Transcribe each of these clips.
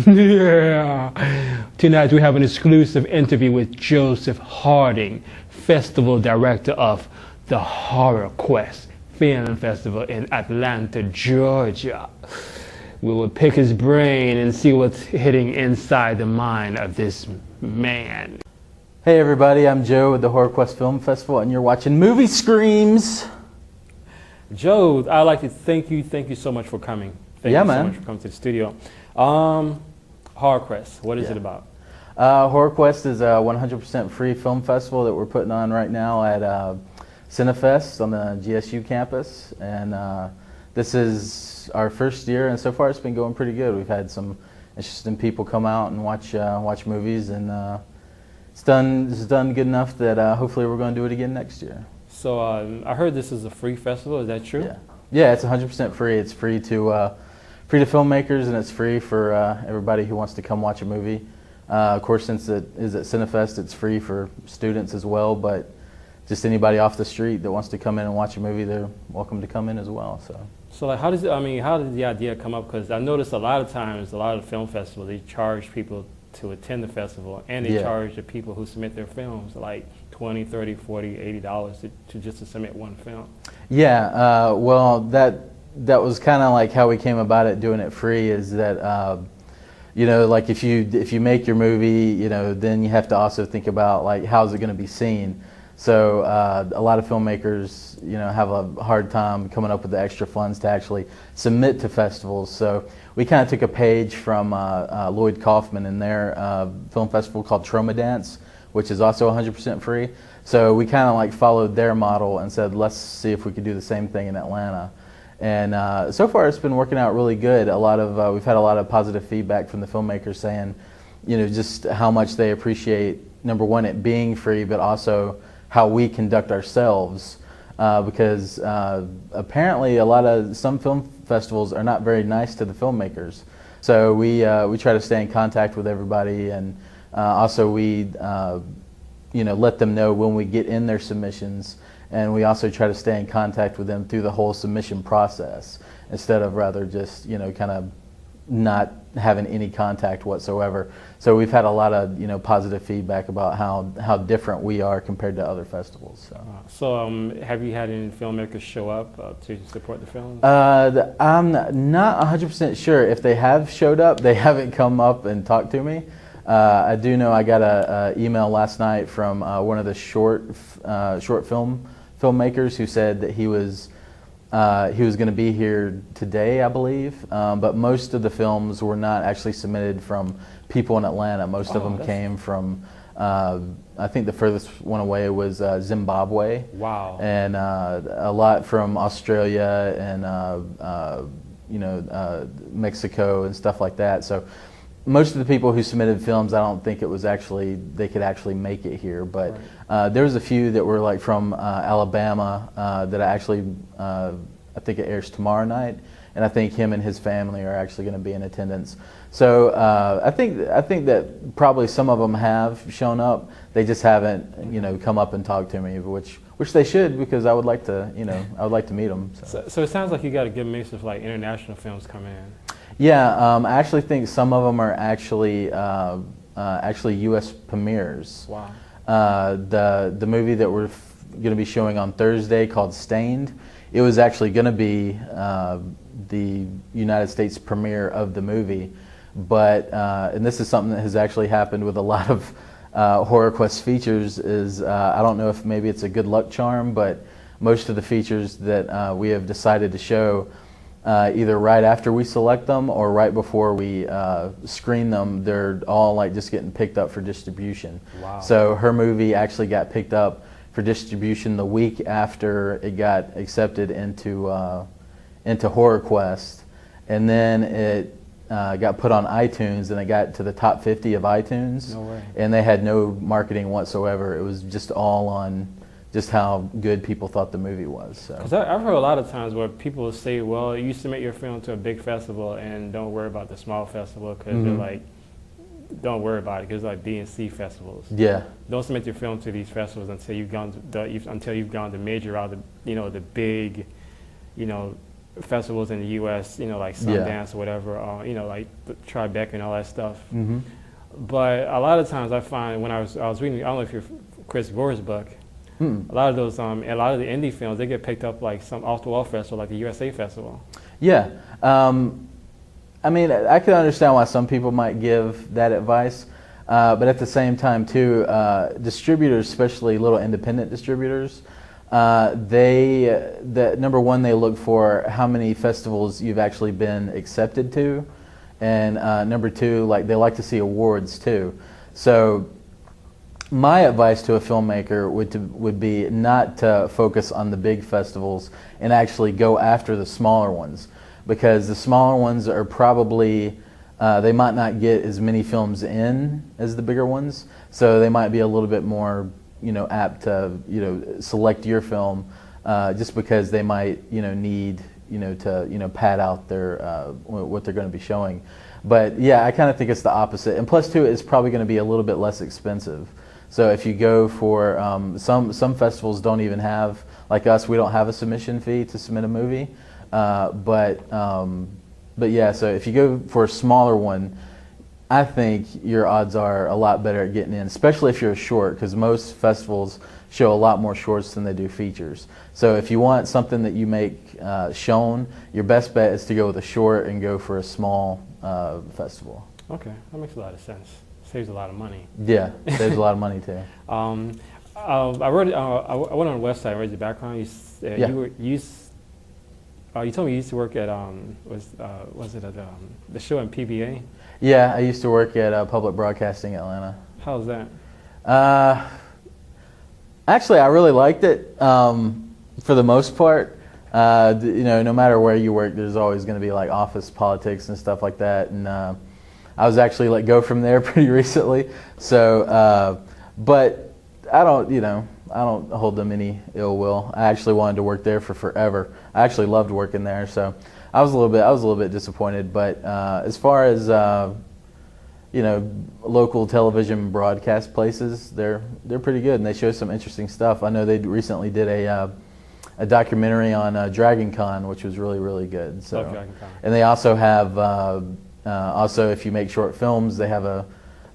Yeah. Tonight we have an exclusive interview with Joseph Harding, Festival Director of the Horror Quest Film Festival in Atlanta, Georgia. We will pick his brain and see what's hitting inside the mind of this man. Hey everybody, I'm Joe with the Horror Quest Film Festival and you're watching Movie Screams. Joe, I'd like to thank you so much for coming. Thank you so much for coming to the studio. Horror Quest, what is it about? Horror Quest is a 100% free film festival that we're putting on right now at Cinefest on the GSU campus, and this is our first year, and so far it's been going pretty good. We've had some interesting people come out and watch movies, and it's done good enough that hopefully we're going to do it again next year. So I heard this is a free festival. Is that true? Yeah, it's 100% free. It's free to filmmakers, and it's free for everybody who wants to come watch a movie. Of course, since it is at Cinefest, it's free for students as well, but just anybody off the street that wants to come in and watch a movie, they're welcome to come in as well. So like, how did the idea come up? Because I noticed a lot of times, a lot of film festivals, they charge people to attend the festival, and they charge the people who submit their films like $20, $30, $40, $80 to submit one film. Yeah, well, that was kind of like how we came about it, doing it free, is that you know, like if you make your movie, you know, then you have to also think about like how's it going to be seen. So a lot of filmmakers, you know, have a hard time coming up with the extra funds to actually submit to festivals. So we kind of took a page from Lloyd Kaufman in their film festival called Trauma Dance, which is also 100% free. So we kind of like followed their model and said, let's see if we could do the same thing in Atlanta. And so far it's been working out really good. We've had a lot of positive feedback from the filmmakers saying, you know, just how much they appreciate, number one, it being free, but also how we conduct ourselves, because apparently some film festivals are not very nice to the filmmakers. So we try to stay in contact with everybody, and also we you know, let them know when we get in their submissions, and we also try to stay in contact with them through the whole submission process, instead of rather just, you know, kind of not having any contact whatsoever. So we've had a lot of, you know, positive feedback about how different we are compared to other festivals. So have you had any filmmakers show up to support the film? I'm not 100% sure. If they have showed up, they haven't come up and talked to me. I do know I got an email last night from one of the short film filmmakers who said that he was going to be here today, I believe, but most of the films were not actually submitted from people in Atlanta. Most of them came from, I think the furthest one away was Zimbabwe. Wow. And a lot from Australia and you know, Mexico and stuff like that. So most of the people who submitted films, I don't think they could actually make it here, but there was a few that were like from Alabama that I think it airs tomorrow night, and I think him and his family are actually going to be in attendance. So I think that probably some of them have shown up. They just haven't, you know, come up and talked to me, which they should, because I would like to, you know, I would like to meet them. So it sounds like you got a good mix of like international films coming in. Yeah, I actually think some of them are actually U.S. premieres. Wow. The movie that we're going to be showing on Thursday, called Stained, it was actually going to be the United States premiere of the movie, but and this is something that has actually happened with a lot of Horror Quest features. Is I don't know if maybe it's a good luck charm, but most of the features that we have decided to show, either right after we select them or right before we screen them, they're all like just getting picked up for distribution. Wow. So her movie actually got picked up for distribution the week after it got accepted into Horror Quest, and then it got put on iTunes, and it got to the top 50 of iTunes. No way. And they had no marketing whatsoever. It was just all on just how good people thought the movie was. So. 'Cause I've heard a lot of times where people say, well, you submit your film to a big festival and don't worry about the small festival, because they're like, don't worry about it because like B and C festivals. Yeah. Don't submit your film to these festivals until you've gone to major out the big, festivals in the U.S. Like Sundance or whatever. Like the Tribeca and all that stuff. Mm-hmm. But a lot of times I find when I was reading, I don't know if you're Chris Gore's book. A lot of those, a lot of the indie films, they get picked up like some off the wall festival, like the USA Festival. Yeah. I mean, I can understand why some people might give that advice, but at the same time, too, distributors, especially little independent distributors, number one, they look for how many festivals you've actually been accepted to, and number two, like they like to see awards too. So my advice to a filmmaker would be not to focus on the big festivals and actually go after the smaller ones, because the smaller ones are probably, they might not get as many films in as the bigger ones, so they might be a little bit more, apt to, select your film, just because they might, need, to, pad out their, what they're going to be showing. But yeah, I kind of think it's the opposite. And plus too, it's probably going to be a little bit less expensive. So if you go for, some festivals don't even have, like us, we don't have a submission fee to submit a movie. But yeah, so if you go for a smaller one, I think your odds are a lot better at getting in, especially if you're a short, because most festivals show a lot more shorts than they do features. So if you want something that you make shown, your best bet is to go with a short and go for a small festival. Okay, that makes a lot of sense. Saves a lot of money. Yeah, saves a lot of money too. I went on the website and read your background. You told me you used to work at was it at the show in PBA? Yeah, I used to work at Public Broadcasting Atlanta. How's that? Actually, I really liked it for the most part. No matter where you work, there's always going to be like office politics and stuff like that, and I was actually let go from there pretty recently. So, but I don't hold them any ill will. I actually wanted to work there for forever. I actually loved working there, so I was a little bit disappointed. But as far as local television broadcast places, they're pretty good, and they show some interesting stuff. I know they recently did a documentary on Dragon Con, which was really good. So, Dragon Con. And they also have also, if you make short films, they have a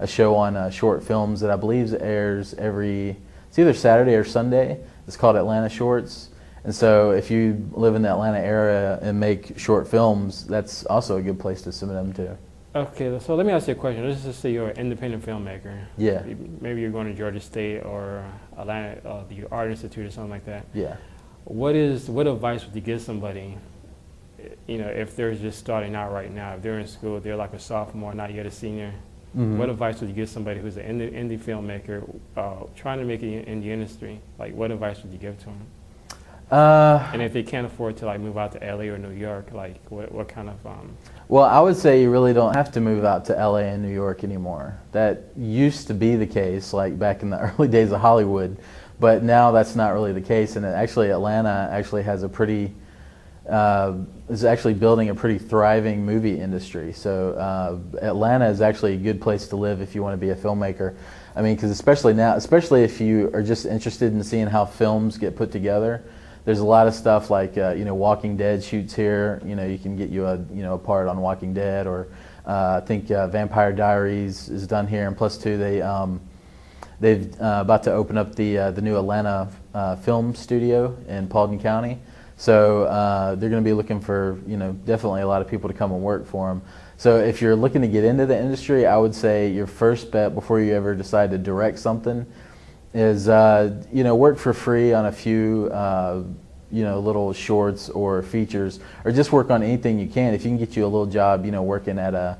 show on short films that I believe airs it's either Saturday or Sunday. It's called Atlanta Shorts. And so if you live in the Atlanta area and make short films, that's also a good place to submit them to. Okay, so let me ask you a question. Let's just say you're an independent filmmaker. Yeah. Maybe you're going to Georgia State or Atlanta, the Art Institute or something like that. Yeah. What advice would you give somebody, if they're just starting out right now, if they're in school, they're like a sophomore, not yet a senior? Mm-hmm. What advice would you give somebody who's an indie filmmaker trying to make it in the industry? Like, what advice would you give to them? And if they can't afford to like move out to LA or New York, like what kind of? Well, I would say you really don't have to move out to LA and New York anymore. That used to be the case, like back in the early days of Hollywood, but now that's not really the case. And actually, Atlanta actually has a pretty is actually building a pretty thriving movie industry. So Atlanta is actually a good place to live if you want to be a filmmaker. I mean, because especially if you are just interested in seeing how films get put together. There's a lot of stuff like Walking Dead shoots here. You can get you a part on Walking Dead, or I think Vampire Diaries is done here. And plus two, they've about to open up the new Atlanta film studio in Paulding County. So they're going to be looking for definitely a lot of people to come and work for them. So if you're looking to get into the industry, I would say your first bet before you ever decide to direct something is work for free on a few little shorts or features, or just work on anything you can. If you can get you a little job, working at a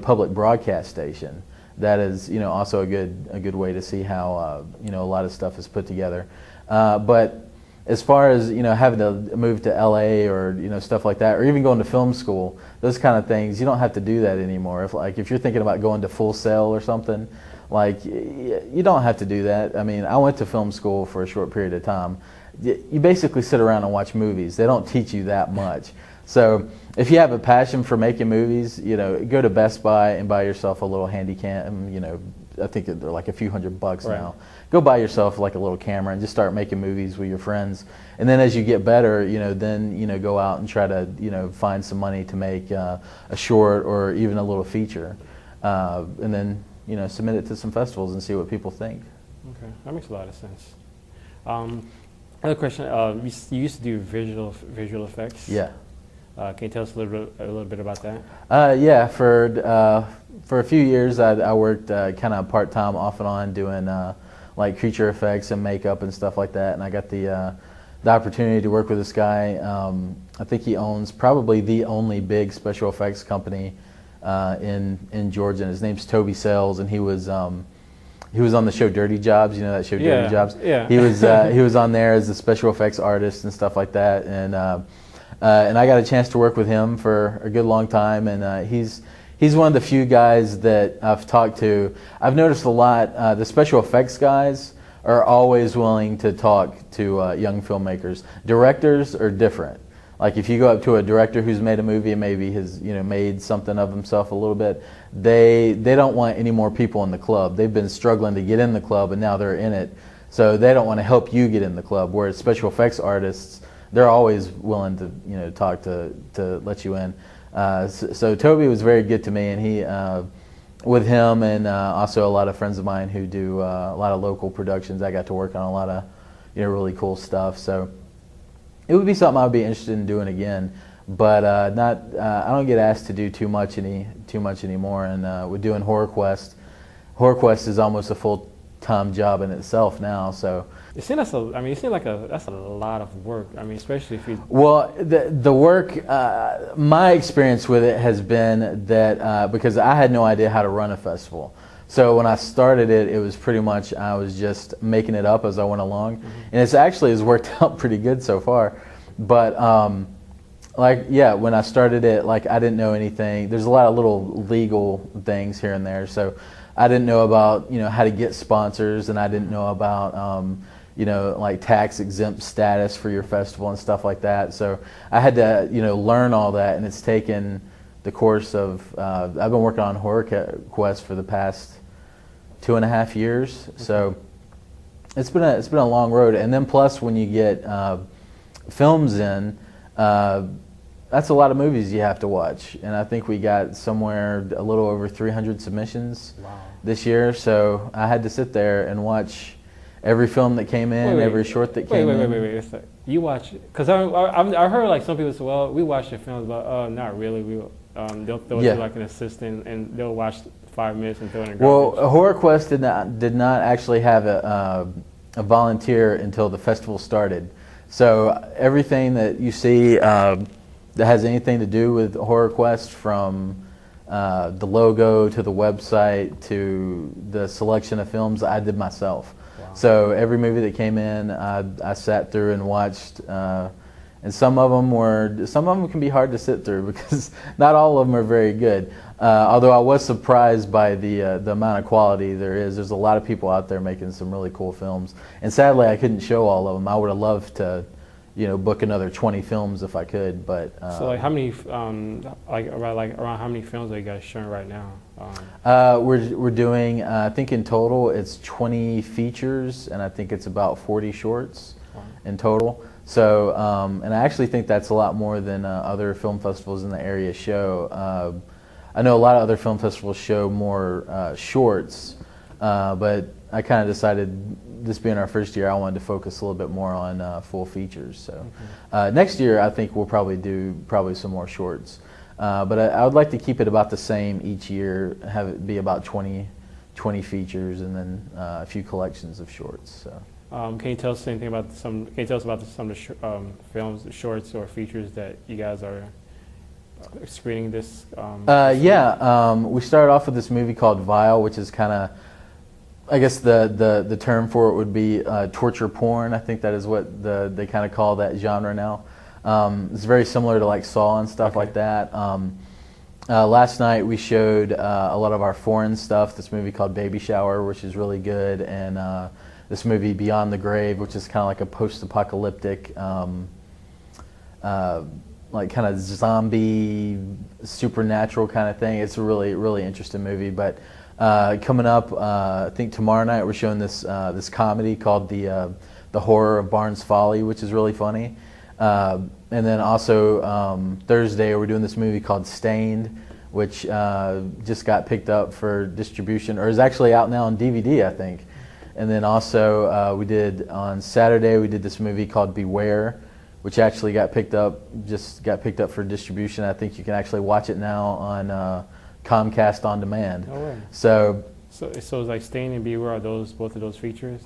public broadcast station, that is also a good way to see how a lot of stuff is put together. But as far as having to move to LA or stuff like that, or even going to film school, those kind of things, you don't have to do that anymore. If you're thinking about going to Full Sail or something, like, you don't have to do that. I mean, I went to film school for a short period of time. You basically sit around and watch movies. They don't teach you that much. So if you have a passion for making movies, you know, go to Best Buy and buy yourself a little handy cam. You know, I think they're like a few $100 Right. now. Go buy yourself like a little camera and just start making movies with your friends. And then as you get better, you know, then, you know, go out and try to, you know, find some money to make a short or even a little feature. And then, you know, submit it to some festivals and see what people think. Okay, that makes a lot of sense. Another question, you used to do visual effects. Yeah. Can you tell us a little bit about that? Yeah, for a few years I worked kind of part-time off and on doing like creature effects and makeup and stuff like that, and I got the opportunity to work with this guy. I think he owns probably the only big special effects company in Georgia, and his name's Toby Sales, and he was on the show Dirty Jobs. You know that show, Dirty Jobs? Yeah. He was on there as a special effects artist and stuff like that, and I got a chance to work with him for a good long time, and he's one of the few guys that I've talked to. I've noticed a lot, the special effects guys are always willing to talk to young filmmakers. Directors are different. Like if you go up to a director who's made a movie and maybe has, you know, made something of himself a little bit, they don't want any more people in the club. They've been struggling to get in the club and now they're in it. So they don't want to help you get in the club. Whereas special effects artists, they're always willing to, you know, talk to let you in. So Toby was very good to me, and he, with him and also a lot of friends of mine who do a lot of local productions, I got to work on a lot of, you know, really cool stuff. So it would be something I would be interested in doing again, but not. I don't get asked to do too much anymore. And we're doing HorrorQuest. HorrorQuest is almost a full-time job in itself now. So. It seems that's a lot of work. I mean, especially if you. Well, the work, my experience with it has been that because I had no idea how to run a festival. So when I started it, it was pretty much I was just making it up as I went along, and it's actually has worked out pretty good so far. But like, yeah, when I started it, like I didn't know anything. There's a lot of little legal things here and there, so I didn't know about, you know, how to get sponsors, and I didn't know about you know, like tax exempt status for your festival and stuff like that. So I had to, you know, learn all that, and it's taken the course of, I've been working on HorrorQuest for the past 2.5 years. So it's been a long road. And then plus when you get films in, that's a lot of movies you have to watch. And I think we got somewhere a little over 300 submissions this year. So I had to sit there and watch every film that came in, every short that came in. Wait. You watch, because I heard like some people say, well, we watch the films, but not really. They'll throw it to like an assistant, and they'll watch 5 minutes and throw it in garbage. Well, HorrorQuest did not actually have a volunteer until the festival started. So everything that you see that has anything to do with HorrorQuest, from the logo to the website to the selection of films, I did myself. So every movie that came in, I sat through and watched, and some of them can be hard to sit through because not all of them are very good. Although I was surprised by the amount of quality there is. There's a lot of people out there making some really cool films, and sadly I couldn't show all of them. I would have loved to, you know, book another 20 films if I could, but. So like how many, around how many films are you guys showing right now? We're doing, I think in total it's 20 features, and I think it's about 40 shorts in total. So, and I actually think that's a lot more than other film festivals in the area show. I know a lot of other film festivals show more shorts, but I kind of decided, this being our first year, I wanted to focus a little bit more on full features. So next year I think we'll probably do some more shorts. But I would like to keep it about the same each year, have it be about 20 features, and then a few collections of shorts. So. Can you tell us anything about some of the films, shorts, or features that you guys are screening this? We started off with this movie called Vile, which is kind of, I guess the term for it would be torture porn. I think that is what they kind of call that genre now. It's very similar to like Saw and stuff like that. Last night we showed a lot of our foreign stuff. This movie called Baby Shower, which is really good, and this movie Beyond the Grave, which is kind of like a post-apocalyptic like kind of zombie, supernatural kind of thing. It's a really interesting movie. But coming up, I think tomorrow night we're showing this comedy called the Horror of Barnes Folly, which is really funny. And then also Thursday we're doing this movie called Stained, which just got picked up for distribution, or is actually out now on DVD, I think. And then also on Saturday we did this movie called Beware, which actually got picked up for distribution. I think you can actually watch it now on Comcast On Demand. Oh, right. So it's like Stained and Beware, are both of those features?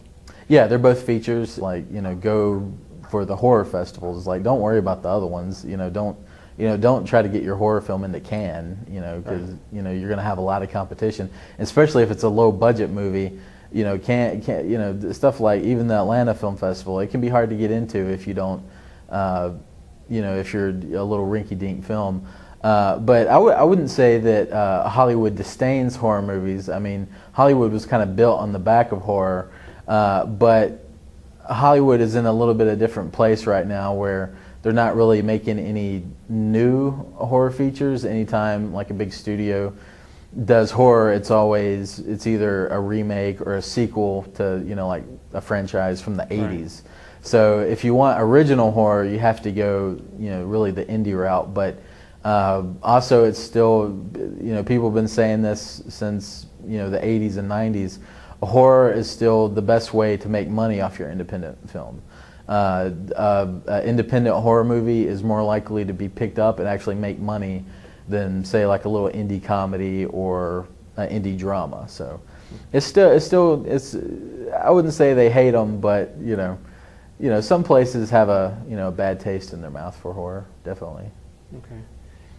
Yeah, they're both features. Like, go for the horror festivals. Like, don't worry about the other ones. Don't try to get your horror film into Cannes. Because you're going to have a lot of competition, especially if it's a low budget movie. Stuff like even the Atlanta Film Festival, it can be hard to get into if you don't, if you're a little rinky-dink film. But I wouldn't say that Hollywood disdains horror movies. I mean, Hollywood was kind of built on the back of horror, but Hollywood is in a little bit of a different place right now where they're not really making any new horror features. Anytime like a big studio does horror, it's either a remake or a sequel to like a franchise from the 80s. Right. So if you want original horror, you have to go really the indie route. But also it's still people have been saying this since the 80s and 90s. Horror is still the best way to make money off your independent film. Independent horror movie is more likely to be picked up and actually make money than say like a little indie comedy or an indie drama. So it's I wouldn't say they hate them, but some places have a bad taste in their mouth for horror, definitely. Okay.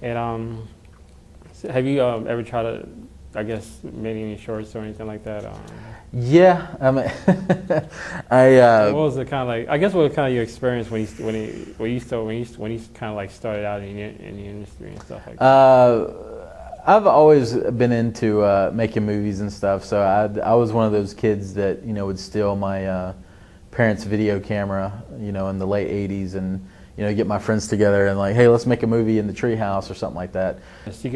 And have you ever tried to, I guess, maybe any shorts or anything like that? Yeah, I mean, what was it kind of like? I guess what was kind of your experience when you kind of like started out in the industry and stuff like that? I've always been into making movies and stuff. So I was one of those kids that would steal my parents' video camera, in the late '80s and get my friends together and like, hey, let's make a movie in the treehouse or something like that. So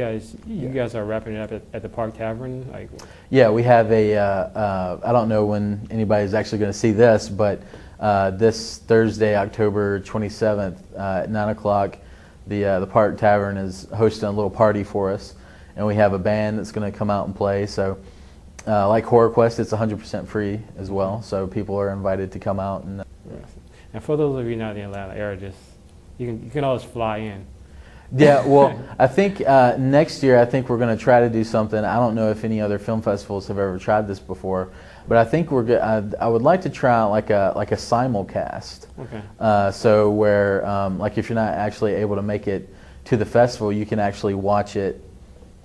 you guys are wrapping it up at the Park Tavern, like. Yeah, we have I don't know when anybody's actually going to see this, but this Thursday, October 27th at 9 o'clock, the Park Tavern is hosting a little party for us, and we have a band that's going to come out and play. So, like Horror Quest, it's 100% free as well. So people are invited to come out and. And for those of you not in the Atlanta area, you can always fly in. Yeah, well, I think next year, I think we're going to try to do something. I don't know if any other film festivals have ever tried this before, but I think I would like to try like a simulcast. Okay. So where like if you're not actually able to make it to the festival, you can actually watch it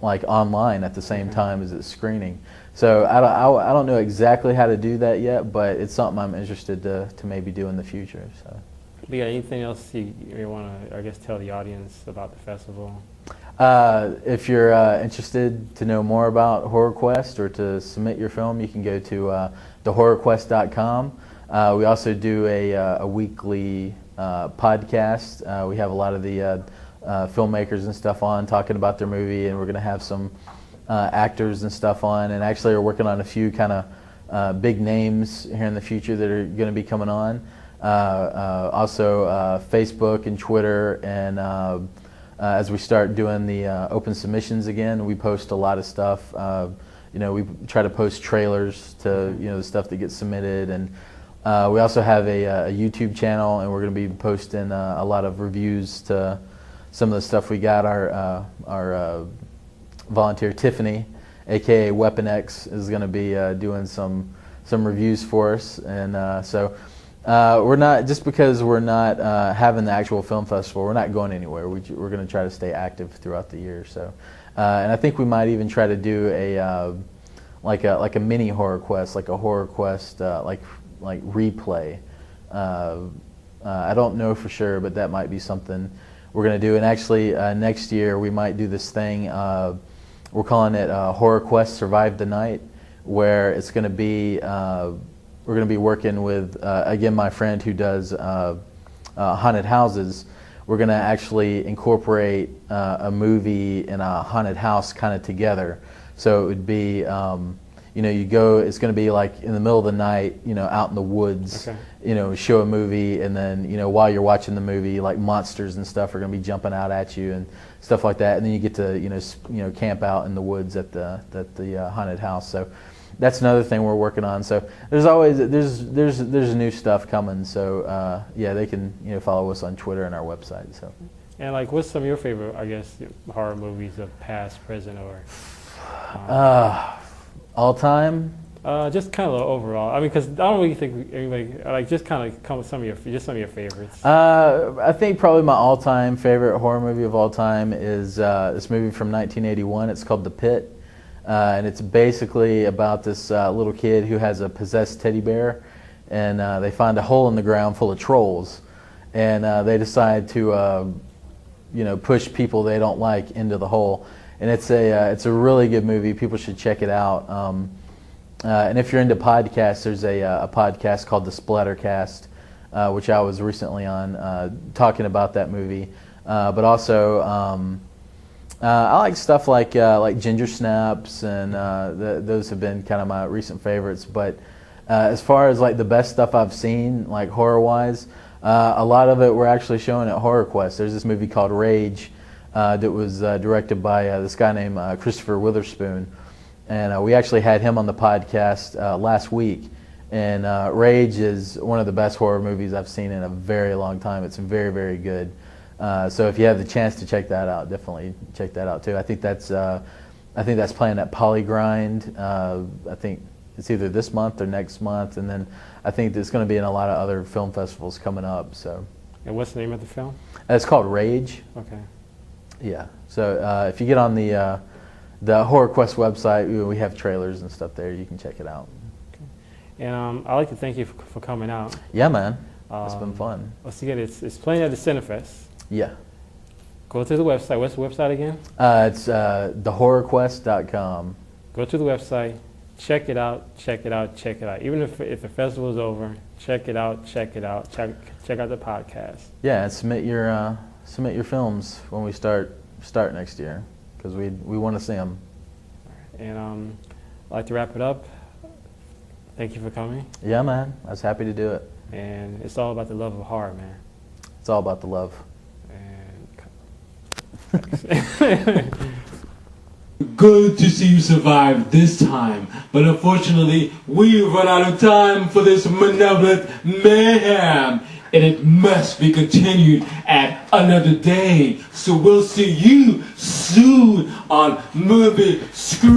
like online at the same time as it's screening. So I don't know exactly how to do that yet, but it's something I'm interested to maybe do in the future. So. Do you got anything else you want to, I guess, tell the audience about the festival? If you're interested to know more about Horror Quest or to submit your film, you can go to thehorrorquest.com. We also do a weekly podcast. We have a lot of the filmmakers and stuff on talking about their movie, and we're going to have some actors and stuff on, and actually are working on a few kind of big names here in the future that are going to be coming on. Also Facebook and Twitter, and as we start doing the open submissions again, we post a lot of stuff. We try to post trailers to the stuff that gets submitted, and we also have a YouTube channel, and we're going to be posting a lot of reviews to some of the stuff we got. Our volunteer Tiffany, aka Weapon X, is going to be doing some reviews for us, and so. We're not, just because we're not having the actual film festival, we're not going anywhere. We're going to try to stay active throughout the year. So, and I think we might even try to do like a mini Horror Quest, like a Horror Quest like replay. I don't know for sure, but that might be something we're going to do. And actually, next year we might do this thing. We're calling it Horror Quest Survive the Night, where it's going to be. We're going to be working with, again, my friend who does haunted houses. we're going to actually incorporate a movie and a haunted house kind of together. So it would be, you go, it's going to be like in the middle of the night, out in the woods, show a movie, and then, while you're watching the movie, like monsters and stuff are going to be jumping out at you and stuff like that. And then you get to, camp out in the woods at the haunted house. So that's another thing we're working on. So there's always, there's new stuff coming. So, they can, follow us on Twitter and our website. So. And like, what's some of your favorite, I guess, horror movies of past, present, or? All time? Just kind of overall. I mean, because I don't really think anybody like just kind of come with some of your favorites. I think probably my all-time favorite horror movie of all time is this movie from 1981. It's called The Pit, and it's basically about this little kid who has a possessed teddy bear, and they find a hole in the ground full of trolls, and they decide to push people they don't like into the hole. And it's a really good movie. People should check it out. And if you're into podcasts, there's a podcast called The Splattercast, which I was recently on, talking about that movie. But also, I like stuff like Ginger Snaps, and those have been kind of my recent favorites. But as far as like the best stuff I've seen, like horror-wise, a lot of it we're actually showing at Horror Quest. There's this movie called Rage. That was directed by this guy named Christopher Witherspoon, and we actually had him on the podcast last week. And Rage is one of the best horror movies I've seen in a very long time. It's very, very good. So if you have the chance to check that out, definitely check that out too. I think that's playing at Polygrind. I think it's either this month or next month, and then I think it's going to be in a lot of other film festivals coming up. So. And what's the name of the film? It's called Rage. Okay. Yeah, so if you get on the Horror Quest website, we have trailers and stuff there. You can check it out. Okay. And I'd like to thank you for coming out. Yeah, man. It's been fun. Once again, it's playing at the Cinefest. Yeah. Go to the website. What's the website again? It's thehorrorquest.com. Go to the website. Check it out. Check it out. Check it out. Even if the festival is over, check it out. Check it out. Check out the podcast. Yeah, and submit your films when we start next year, because we want to see them. And I'd like to wrap it up. Thank you for coming. Yeah, man. I was happy to do it. And it's all about the love of horror, man. It's all about the love. And Good to see you survive this time, but unfortunately, we've run out of time for this malevolent mayhem, and it must be continued at another day. So we'll see you soon on Movie Screams.